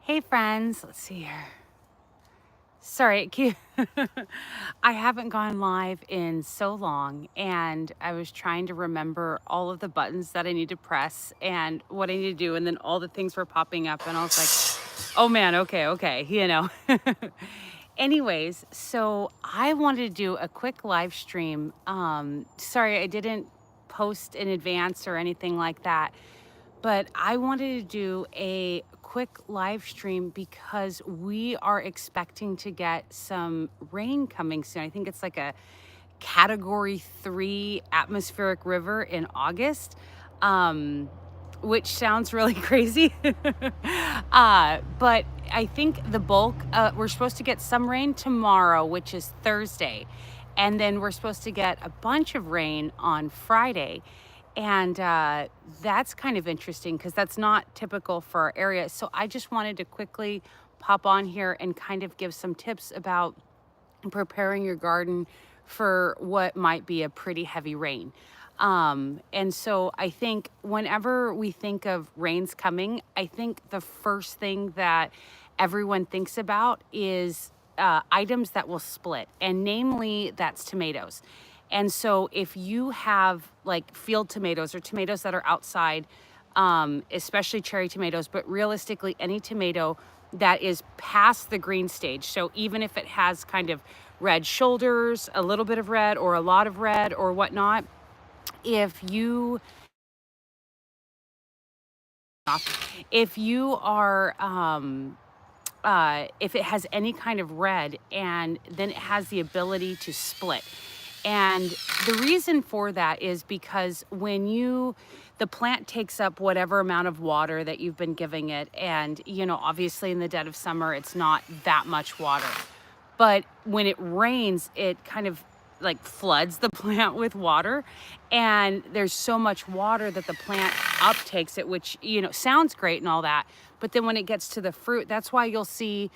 Hey friends, let's see here. Sorry, I haven't gone live in so long, and I was trying to remember all of the buttons that I need to press and what I need to do, and then all the things were popping up, and I was like, oh man, okay. Anyways, so I wanted to do a quick live stream. Sorry, I didn't post in advance or anything like that. But I wanted to do a quick live stream because we are expecting to get some rain coming soon. I think it's like a category 3 atmospheric river in August, um, which sounds really crazy. But I think the bulk, we're supposed to get some rain tomorrow, which is Thursday. And then we're supposed to get a bunch of rain on Friday. And that's kind of interesting because that's not typical for our area. So I just wanted to quickly pop on here and kind of give some tips about preparing your garden for what might be a pretty heavy rain. And so I think whenever we think of rains coming, I think the first thing that everyone thinks about is items that will split, and namely that's tomatoes. And so if you have like field tomatoes or tomatoes that are outside, especially cherry tomatoes, but realistically any tomato that is past the green stage. So even if it has kind of red shoulders, a little bit of red or a lot of red or whatnot, if you if you are if it has any kind of red, and then it has the ability to split. And the reason for that is because when the plant takes up whatever amount of water that you've been giving it, and obviously in the dead of summer it's not that much water, but when it rains it kind of like floods the plant with water, and there's so much water that the plant uptakes it, which sounds great and all that, but then when it gets to the fruit, that's why you'll see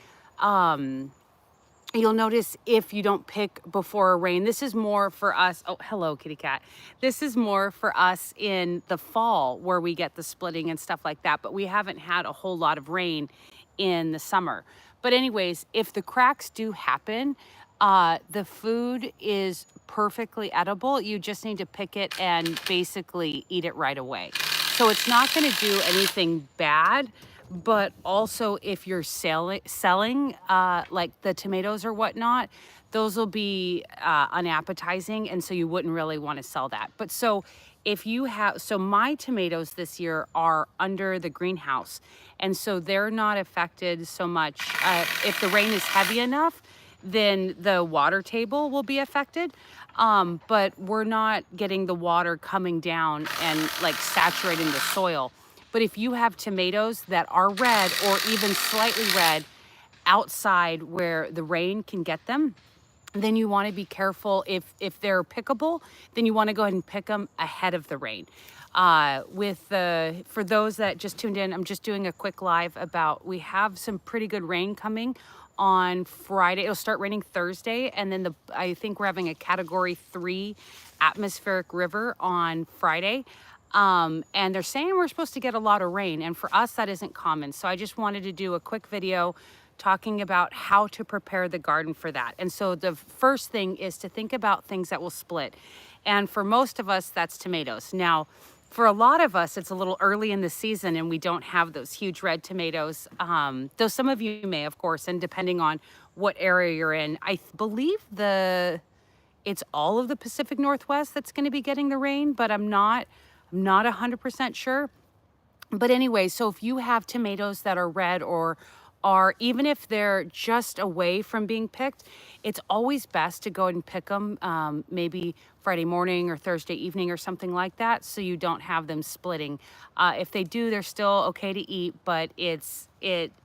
you'll notice if you don't pick before a rain. This is more for us. Oh, hello, kitty cat. This is more for us in the fall where we get the splitting and stuff like that. But we haven't had a whole lot of rain in the summer. But anyways, if the cracks do happen, the food is perfectly edible. You just need to pick it and basically eat it right away. So it's not going to do anything bad. But also if you're selling like the tomatoes or whatnot, those will be unappetizing, and so you wouldn't really want to sell that. But so if you have, so my tomatoes this year are under the greenhouse, and so they're not affected so much. If the rain is heavy enough, then the water table will be affected. But we're not getting the water coming down and like saturating the soil. But if you have tomatoes that are red or even slightly red outside where the rain can get them, then you want to be careful. If they're pickable, then you want to go ahead and pick them ahead of the rain. For those that just tuned in, I'm just doing a quick live about, we have some pretty good rain coming on Friday. It'll start raining Thursday, and then I think we're having a category 3 atmospheric river on Friday. And they're saying we're supposed to get a lot of rain, and for us that isn't common. So I just wanted to do a quick video talking about how to prepare the garden for that. And so the first thing is to think about things that will split. And for most of us, that's tomatoes. Now, for a lot of us, it's a little early in the season and we don't have those huge red tomatoes. Though some of you may, of course, and depending on what area you're in. I believe it's all of the Pacific Northwest that's going to be getting the rain, but I'm not 100% sure. But anyway, so if you have tomatoes that are red, or even if they're just away from being picked, it's always best to go and pick them maybe Friday morning or Thursday evening or something like that, so you don't have them splitting. If they do, they're still okay to eat, but it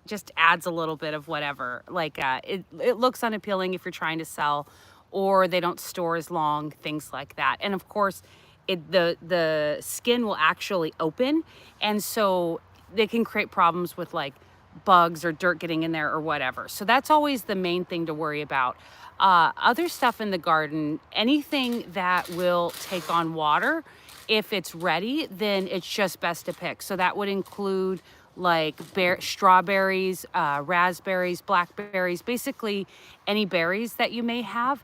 just adds a little bit of whatever. Like it looks unappealing if you're trying to sell, or they don't store as long, things like that. And of course, the skin will actually open, and so they can create problems with like bugs or dirt getting in there or whatever. So that's always the main thing to worry about. Other stuff in the garden, anything that will take on water, if it's ready, then it's just best to pick. So that would include like strawberries, raspberries, blackberries, basically any berries that you may have.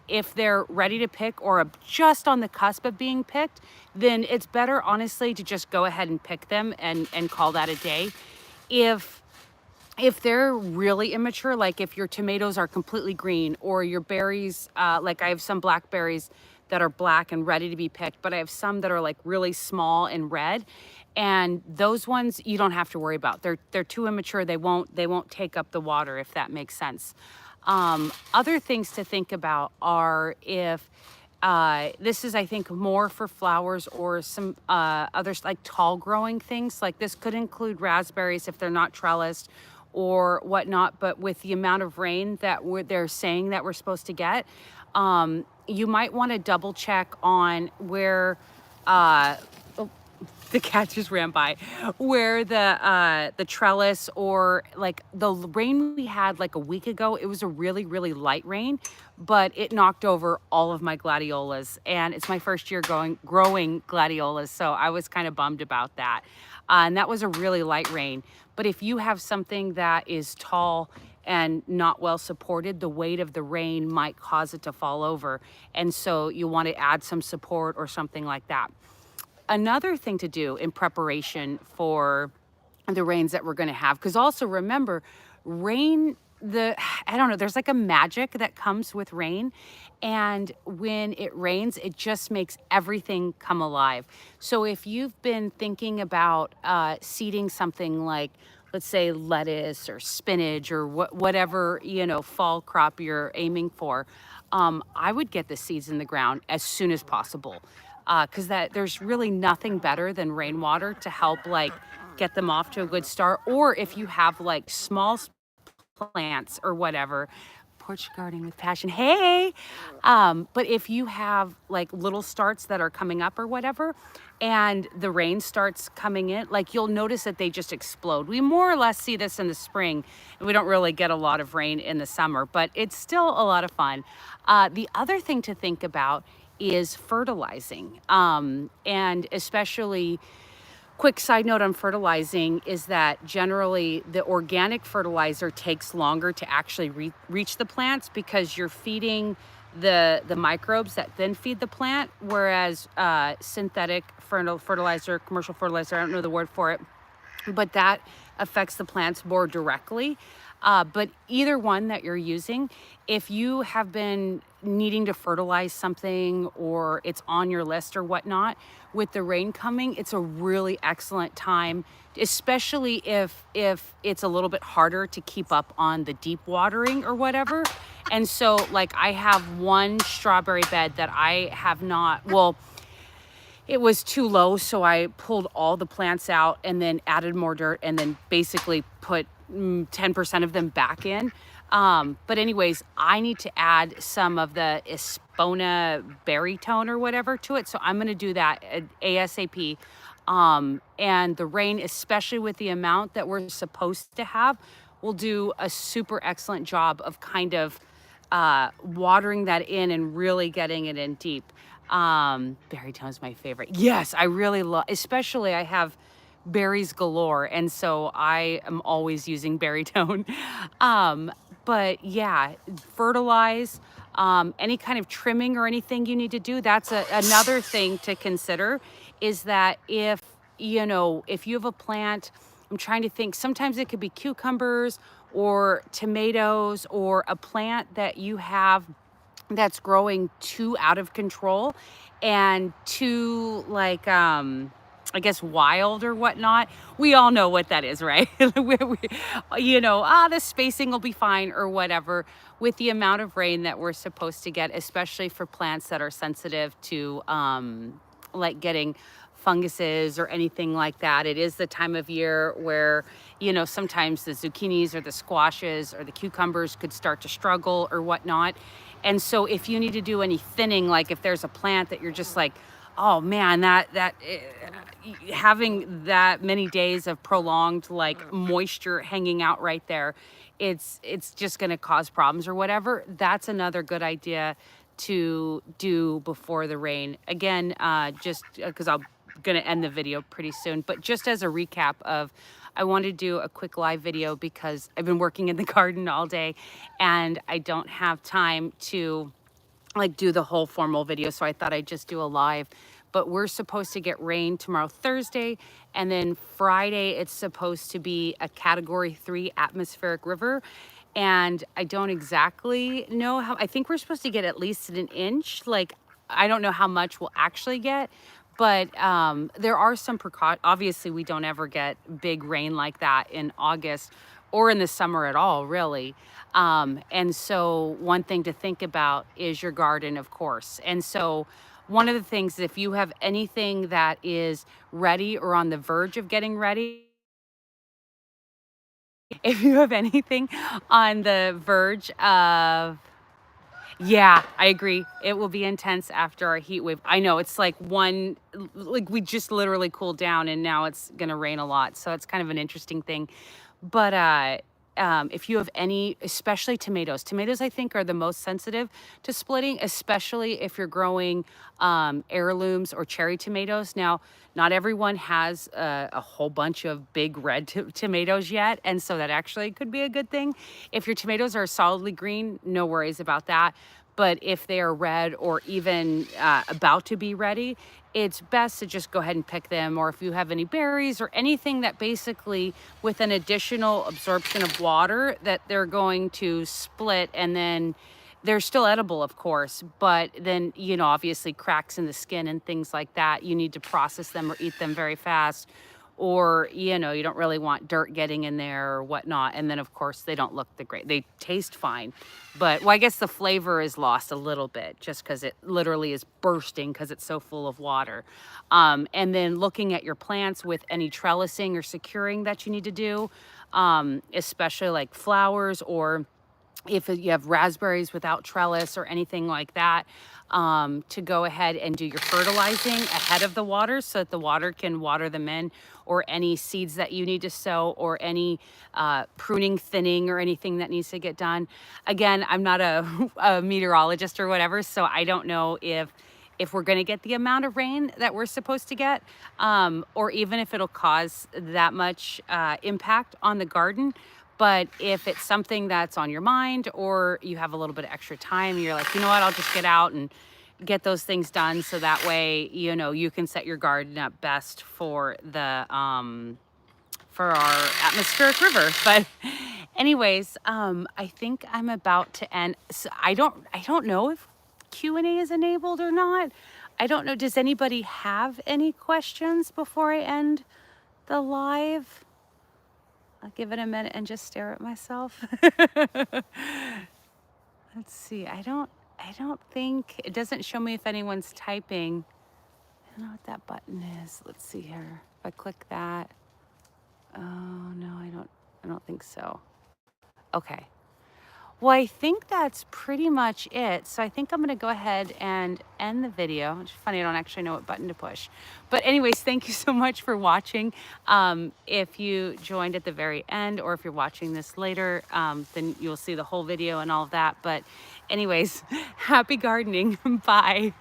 If they're ready to pick or just on the cusp of being picked, then it's better, honestly, to just go ahead and pick them and call that a day. If they're really immature, like if your tomatoes are completely green or your berries, like I have some blackberries that are black and ready to be picked, but I have some that are like really small and red. And those ones you don't have to worry about. They're too immature. They won't take up the water, if that makes sense. Other things to think about are if this is, I think, more for flowers or some others like tall growing things. Like this could include raspberries if they're not trellised or whatnot. But with the amount of rain that they're saying that we're supposed to get, you might want to double check on where the cat just ran by, where the trellis or like the rain we had like a week ago, it was a really, really light rain, but it knocked over all of my gladiolas. And it's my first year growing gladiolas, so I was kind of bummed about that. And that was a really light rain. But if you have something that is tall and not well supported, the weight of the rain might cause it to fall over. And so you want to add some support or something like that. Another thing to do in preparation for the rains that we're going to have, because also remember, rain, I don't know, there's like a magic that comes with rain. And when it rains, it just makes everything come alive. So if you've been thinking about seeding something like, let's say, lettuce or spinach or whatever, fall crop you're aiming for, I would get the seeds in the ground as soon as possible. Because there's really nothing better than rainwater to help like get them off to a good start. Or if you have like small plants or whatever, porch gardening with passion. Hey, but if you have like little starts that are coming up or whatever, and the rain starts coming in, like you'll notice that they just explode. We more or less see this in the spring, and we don't really get a lot of rain in the summer, but it's still a lot of fun. The other thing to think about is fertilizing. And especially, quick side note on fertilizing is that generally the organic fertilizer takes longer to actually reach the plants because you're feeding the microbes that then feed the plant, whereas synthetic fertilizer, commercial fertilizer, I don't know the word for it, but that affects the plants more directly. But either one that you're using, if you have been needing to fertilize something or it's on your list or whatnot, with the rain coming, it's a really excellent time, especially if it's a little bit harder to keep up on the deep watering or whatever. And so like I have one strawberry bed that I have not, well, it was too low, so I pulled all the plants out and then added more dirt and then basically put 10% of them back in. But anyways, I need to add some of the Espona berry tone or whatever to it. So I'm going to do that ASAP. And the rain, especially with the amount that we're supposed to have, will do a super excellent job of kind of watering that in and really getting it in deep. Berrytone is my favorite. Yes, I really love, especially I have berries galore, and so I am always using berrytone. But yeah, fertilize, any kind of trimming or anything you need to do. That's another thing to consider, is that if you have a plant, I'm trying to think, sometimes it could be cucumbers or tomatoes or a plant that you have that's growing too out of control and too like I guess wild or whatnot. We all know what that is, right? The spacing will be fine or whatever. With the amount of rain that we're supposed to get, especially for plants that are sensitive to like getting funguses or anything like that. It is the time of year where, sometimes the zucchinis or the squashes or the cucumbers could start to struggle or whatnot. And so if you need to do any thinning, like if there's a plant that you're just like, oh man, that having that many days of prolonged like moisture hanging out right there, it's just going to cause problems or whatever. That's another good idea to do before the rain. Again, just because I'll gonna end the video pretty soon. But just as a recap of, I want to do a quick live video because I've been working in the garden all day and I don't have time to like do the whole formal video. So I thought I'd just do a live. But we're supposed to get rain tomorrow, Thursday, and then Friday it's supposed to be a Category 3 atmospheric river. And I don't exactly know how, I think we're supposed to get at least an inch. Like, I don't know how much we'll actually get, but there are some precautions. Obviously, we don't ever get big rain like that in August or in the summer at all, really. And so one thing to think about is your garden, of course. And so one of the things, if you have anything that is ready or on the verge of getting ready, if you have anything on the verge of, yeah, I agree. It will be intense after our heat wave. I know it's like like we just literally cooled down and now it's gonna rain a lot. So it's kind of an interesting thing. But if you have any, especially tomatoes, I think are the most sensitive to splitting, especially if you're growing heirlooms or cherry tomatoes. Now, not everyone has a whole bunch of big red tomatoes yet, and so that actually could be a good thing. If your tomatoes are solidly green, no worries about that. But if they are red or even about to be ready, it's best to just go ahead and pick them. Or if you have any berries or anything that basically with an additional absorption of water that they're going to split, and then they're still edible, of course, but then, you know, obviously cracks in the skin and things like that, you need to process them or eat them very fast. Or, you know, you don't really want dirt getting in there or whatnot. And then, of course, they don't look the great. They taste fine. But, well, I guess the flavor is lost a little bit just because it literally is bursting because it's so full of water. And then looking at your plants with any trellising or securing that you need to do, especially like flowers, or if you have raspberries without trellis or anything like that, to go ahead and do your fertilizing ahead of the water so that the water can water them in, or any seeds that you need to sow, or any pruning, thinning, or anything that needs to get done. Again, I'm not a meteorologist or whatever, so I don't know if we're going to get the amount of rain that we're supposed to get, or even if it'll cause that much impact on the garden. But if it's something that's on your mind, or you have a little bit of extra time, you're like, you know what, I'll just get out and get those things done. So that way, you know, you can set your garden up best for the, for our atmospheric river. But anyways, I think I'm about to end. So I don't know if Q&A is enabled or not. I don't know. Does anybody have any questions before I end the live? I'll give it a minute and just stare at myself. Let's see. I don't think, it doesn't show me if anyone's typing. I don't know what that button is. Let's see here. If I click that. Oh no, I don't think so. Okay. Well, I think that's pretty much it. So I think I'm going to go ahead and end the video. It's funny, I don't actually know what button to push. But anyways, thank you so much for watching. If you joined at the very end, or if you're watching this later, then you'll see the whole video and all of that. But anyways, happy gardening. Bye.